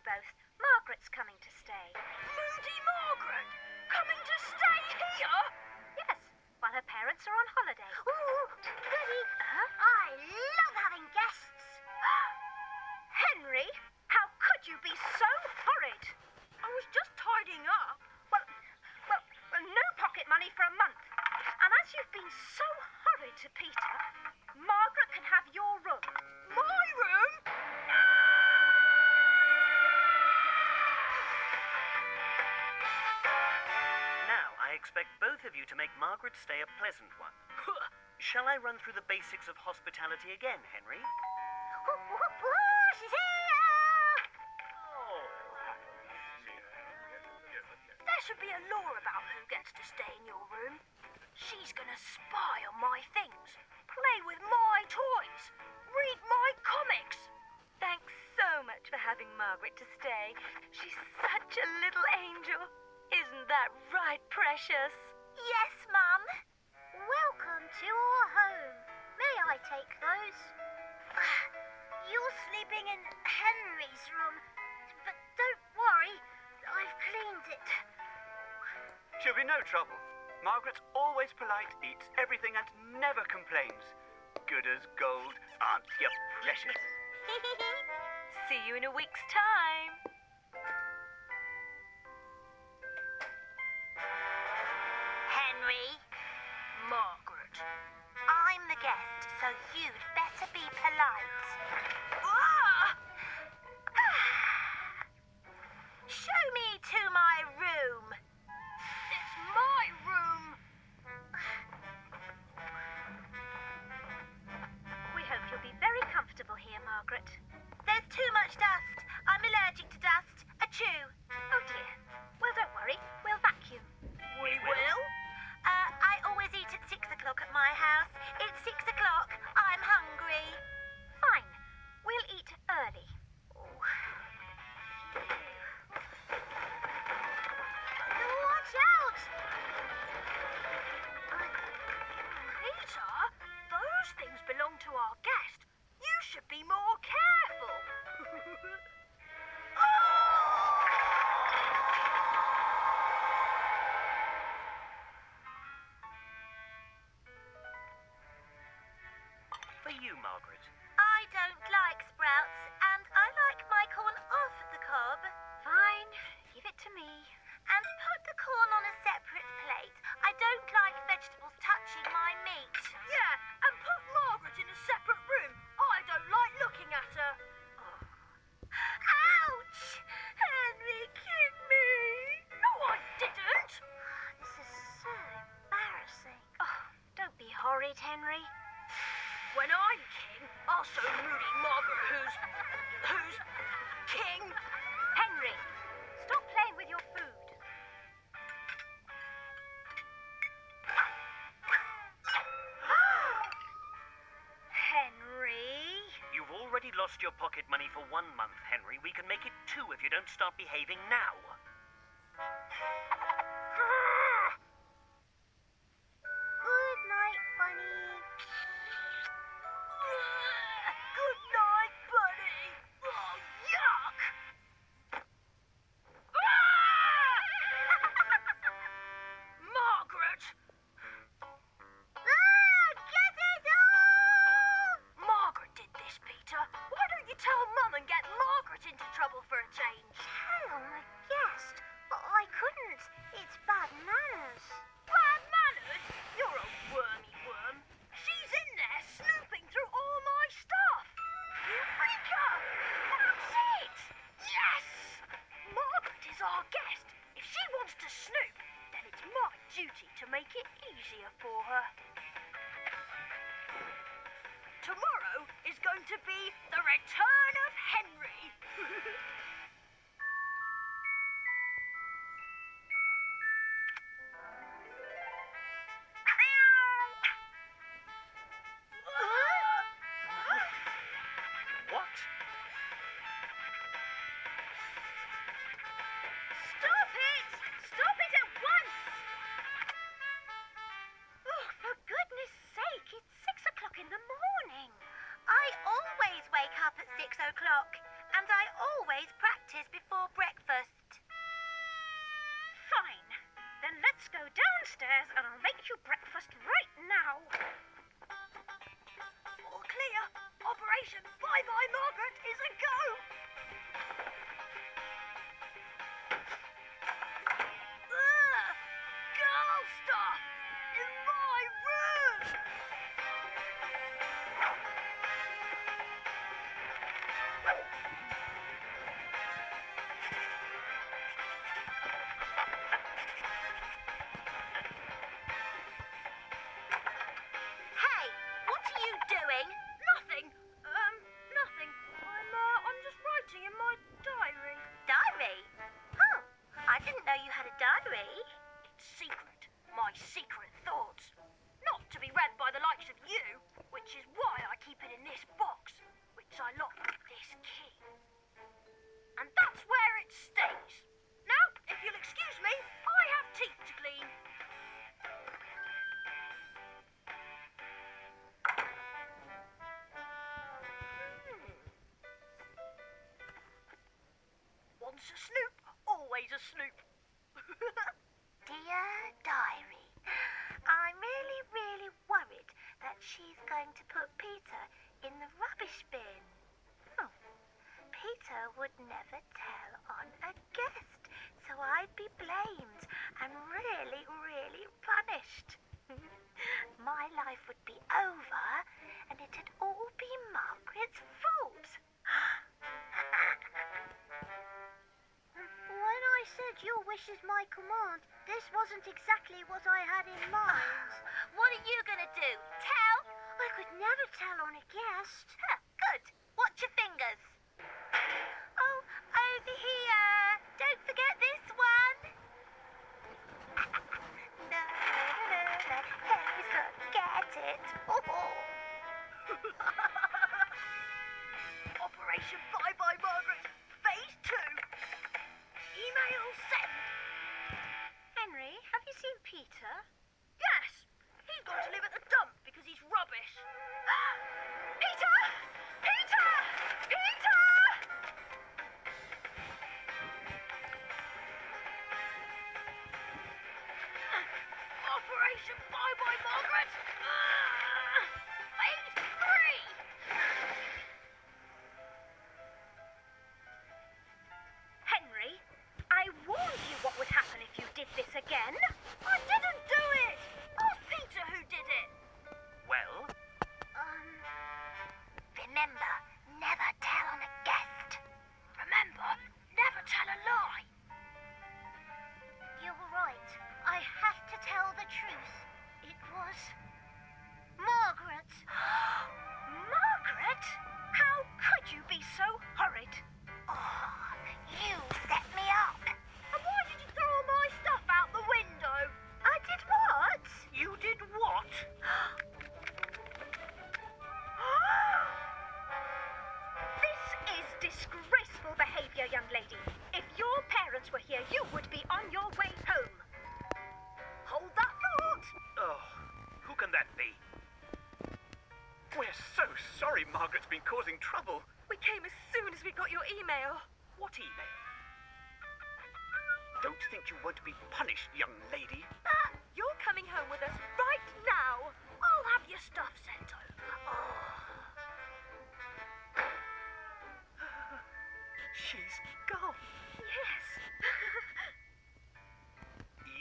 both. Margaret's coming to stay. Moody Margaret? Coming to stay here? Yes, while her parents are on holiday. Ooh, goody. I love having guests. Henry, how could you be so horrid? I was just tidying up. Well, no pocket money for a month. And as you've been so horrid to Peter, Margaret can have your room. My room? Now, I expect both of you to make Margaret's stay a pleasant one. Shall I run through the basics of hospitality again, Henry? She's here! There should be a law about who gets to stay in your room. She's gonna spy on my things, play with my toys, read my comics. Thanks so much for having Margaret to stay. She's such a little angel. Isn't that right, precious? Yes, Mum. Welcome to our home. May I take those? You're sleeping in Henry's room, but don't worry, I've cleaned it. She'll be no trouble. Margaret's always polite, eats everything and never complains. Good as gold, aren't you precious? See you in a week's time. Henry, Margaret. I'm the guest, so you'd better be polite. Ah! Show me to my room. It's my room. We hope you'll be very comfortable here, Margaret. There's too much dust. I'm allergic to dust. Achoo. Oh dear. Well, don't worry. We'll vacuum. We will? I always eat at 6 o'clock at my house. It's 6 o'clock. I'm hungry. Fine. We'll eat early. Watch out! Peter, those things belong to our guest. You should be more careful. For you, Margaret. I don't like sprouts, and I like my corn off the cob. Fine. Give it to me. And put the corn on a separate plate. I don't like vegetables touching my meat. Yeah, and put Margaret in a separate room. I don't like looking at her. Ouch! Henry kicked me. No, I didn't. This is so embarrassing. Oh, don't be horrid, Henry. When I'm king, I'll show Moody Margaret who's king. Henry, stop playing with your food. Henry? You've already lost your pocket money for 1 month, Henry. We can make it 2 if you don't start behaving now. Good night, Bunny. Good night, buddy. Oh, yuck! Margaret! Get it off! Margaret did this, Peter. Why don't you tell Mum and get Margaret into trouble for a change? Tell the guest. I couldn't. It's bad manners. Bad manners? You're a wormy worm. She's in there snooping through all my stuff. Eureka! That's it! Yes! Margaret is our guest. If she wants to snoop, then it's my duty to make it easier for her. Tomorrow is going to be the return of Henry. What? Stop it! Stop it at once! Oh, for goodness sake, it's 6 o'clock in the morning. I always wake up at 6 o'clock. and I always practice before breakfast. Fine. Then let's go downstairs and I'll make you breakfast right now. All clear. Operation Bye Bye Margaret is a go. Ugh! Girl stuff in my room. Hey, what are you doing? Nothing. Nothing. I'm just writing in my diary. Diary? Oh, I didn't know you had a diary. It's secret. My secret thoughts. Not to be read by the likes of you, which is why I keep it in this box, which I lock with this key. And that's where it stays. Now, if you'll excuse me, I have teeth to clean. Once a snoop, always a snoop. Dear Diary, I'm really worried that she's going to put Peter in the rubbish bin. Oh, Peter would never tell on a guest, so I'd be blamed and really punished. My life would be over and it'd all be Margaret's fault. When I said your wish is my command, this wasn't exactly what I had in mind. What are you going to do? Tell? I could never tell on a guest. Good. Watch your fingers. Oh, over here. Don't forget this one. No. Henry's got to get it. Operation Bye Bye Margaret, Phase 2. Email sent. Henry, have you seen Peter? Yes, he's gone to live at the dump because he's rubbish. Peter! Peter! Peter! Operation Bye Bye Margaret, Phase 3. Henry, I warned you what would happen if you did this again. I didn't do it. Ask Peter who did it. Well, Remember, never tell on a guest. Remember, never tell a lie. You were right. I have to tell the truth. It was Margaret. Margaret? How could you be so horrid? Oh, you set me up. And why did you throw all my stuff out the window? I did what? you did what? This is disgraceful behaviour, young lady. If your parents were here, you would be on your way home. Hold that thought. Oh, who can that be? We're so sorry Margaret's been causing trouble. We came as soon as we got your email. What email? Don't think you won't be punished, young lady. You're coming home with us right now. I'll have your stuff sent over. She's gone. Yes.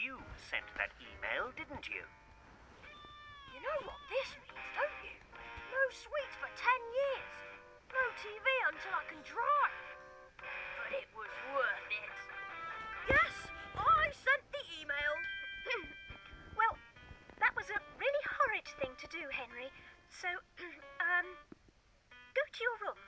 You sent that email, didn't you? You know what this means, don't you? No sweets for 10 years. No TV until I can drive. But it was worth it. Yes, I sent the email. Well, that was a really horrid thing to do, Henry. So, go to your room.